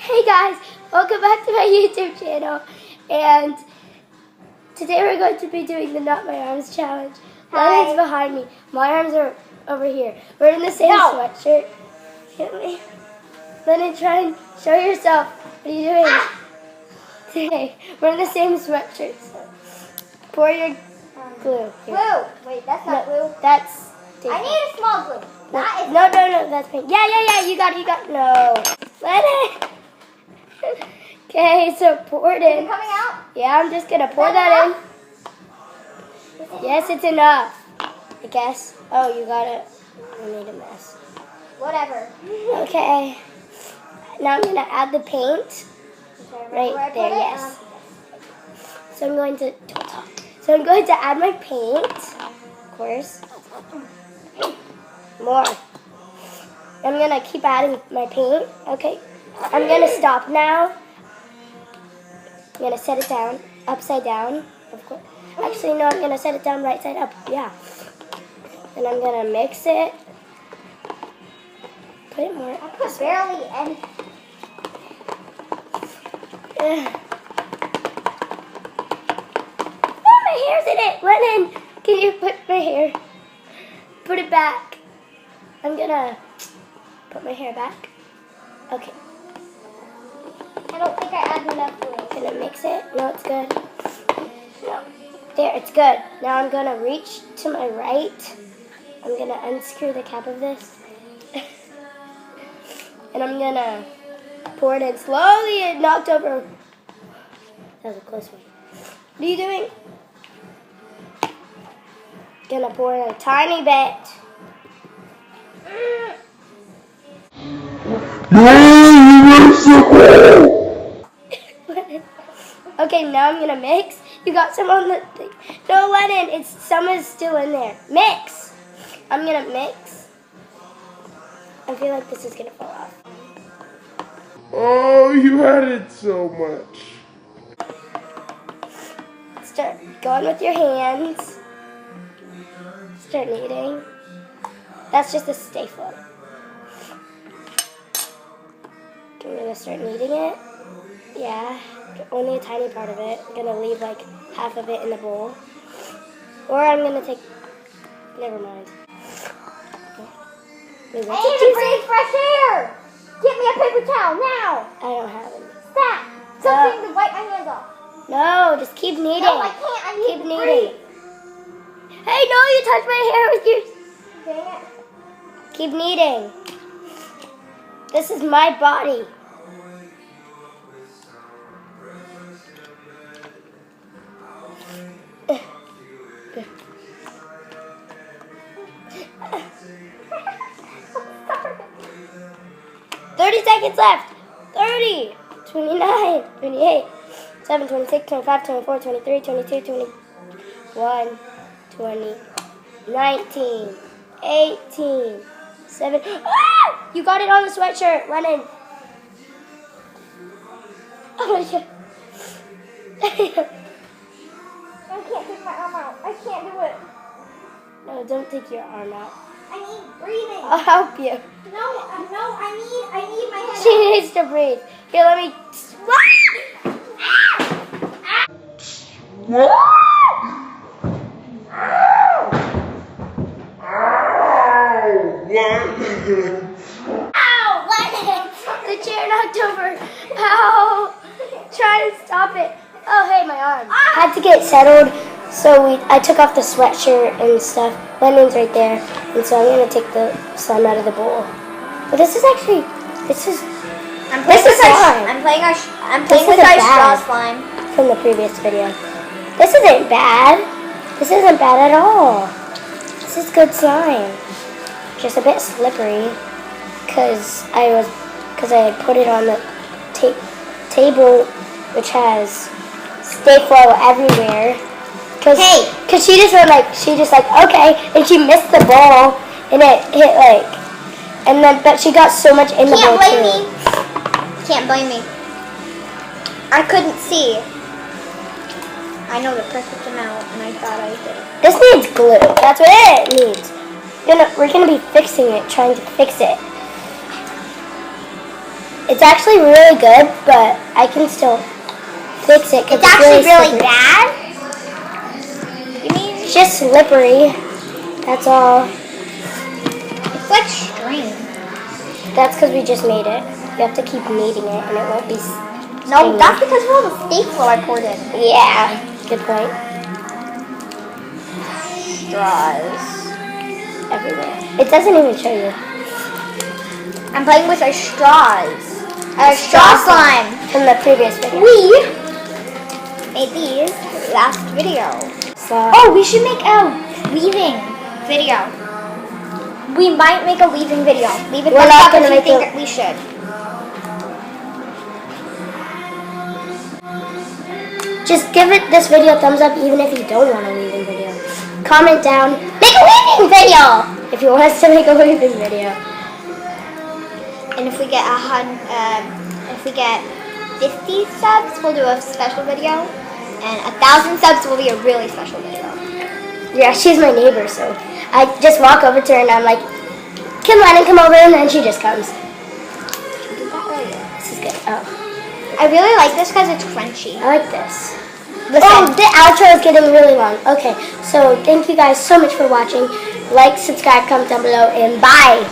Hey guys, welcome back to my YouTube channel, and today we're going to be doing the Not My Arms challenge. Lennon's behind me, my arms are over here. We're in the same sweatshirt. Lennon, try and show yourself. What are you doing? Today, we're in the same sweatshirt, so pour your glue. Here. Glue. Wait, that's not glue. That's I need a small glue. No, that's pink. Yeah, you got it, No. Lennon! Okay, so pour it in. Is it coming out? Yeah, I'm just gonna pour that in. Yes, it's enough. I guess. Oh, you got it. I made a mess. Whatever. Okay. Now I'm gonna add the paint. Right there, yes. So I'm going to add my paint, of course. More. I'm gonna keep adding my paint. Okay. I'm gonna stop now. I'm gonna set it down upside down. Of course. Actually, no. I'm gonna set it down right side up. Yeah. And I'm gonna mix it. Put it more. I put barely any. Oh, my hair's in it. Lennon, can you put my hair? Put it back. I'm gonna put my hair back. Okay. I don't think I added enough glue. Gonna mix it. No, it's good. No. There, it's good. Now I'm gonna reach to my right. I'm gonna unscrew the cap of this. And I'm gonna pour it in slowly. It knocked over. That was a close one. What are you doing? Gonna pour in a tiny bit. Okay, now I'm gonna mix. You got some on the thing. No, Lennon, some is still in there. Mix. I'm gonna mix. I feel like this is gonna fall off. Oh, you added so much. Start going with your hands. Start kneading. That's just a stay flow. I'm gonna start kneading it. Yeah, only a tiny part of it. I'm gonna leave like half of it in the bowl. Or I'm gonna take, never mind. I need to breathe fresh air. Get me a paper towel now. I don't have any. Stop. Something to wipe my hands off. No, just keep kneading. No, I can't. I need keep to kneading. breathe. Hey, no, you touched my hair with your... Dang it. Keep kneading. This is my body. $30 seconds left. 30, 29, 28, 7, 26, 25, 24, 23, 22, 21, 20, 19, 18, 7. Ah! You got it on the sweatshirt, Lennon. Oh my God. I can't take my arm out. I can't do it. No, don't take your arm out. I need breathing. I'll help you. No, I need my head. She needs to breathe. Here, let me. Ow, Lennon! The chair knocked over. Ow! Try to stop it. Oh, hey, my arm. Had to get settled, so I took off the sweatshirt and stuff. Lennon's right there, and so I'm gonna take the slime out of the bowl. But this is slime. I'm playing with our straw slime From the previous video. This isn't bad. This isn't bad at all. This is good slime. Just a bit slippery, cause I had put it on the table, which has stay flow everywhere. Cause she just went okay, and she missed the bowl, and it hit but she got so much in the bowl too. Can't blame me. I couldn't see. I know the perfect amount, and I thought I did. This needs glue. That's what it needs. We're gonna be fixing it, trying to fix it. It's actually really good, but I can still fix it. It's actually really slippery. bad? You mean? It's just slippery. That's all. It's like string. That's because we just made it. You have to keep kneading it, and it won't be. No, that's because of all the staple I poured in. Yeah. Good point. Straws. Everywhere. It doesn't even show you. I'm playing with our straws. Our straw slime. From the previous video. We made these last video. So, Oh, we should make a weaving video. We might make a weaving video. Leave it We're thumbs not up if gonna you make think it- we should. just give this video a thumbs up even if you don't want a weaving video. Comment down, make a weaving video! If you want us to make a weaving video. And if we get 50 subs, we'll do a special video. And 1,000 subs will be a really special video. Yeah, she's my neighbor, so I just walk over to her and I'm like, can Lennon come over? And then she just comes. She did that earlier. This is good. Oh, I really like this because it's crunchy. I like this. Listen. Oh, the outro is getting really long. Okay, so thank you guys so much for watching. Like, subscribe, comment down below, and bye.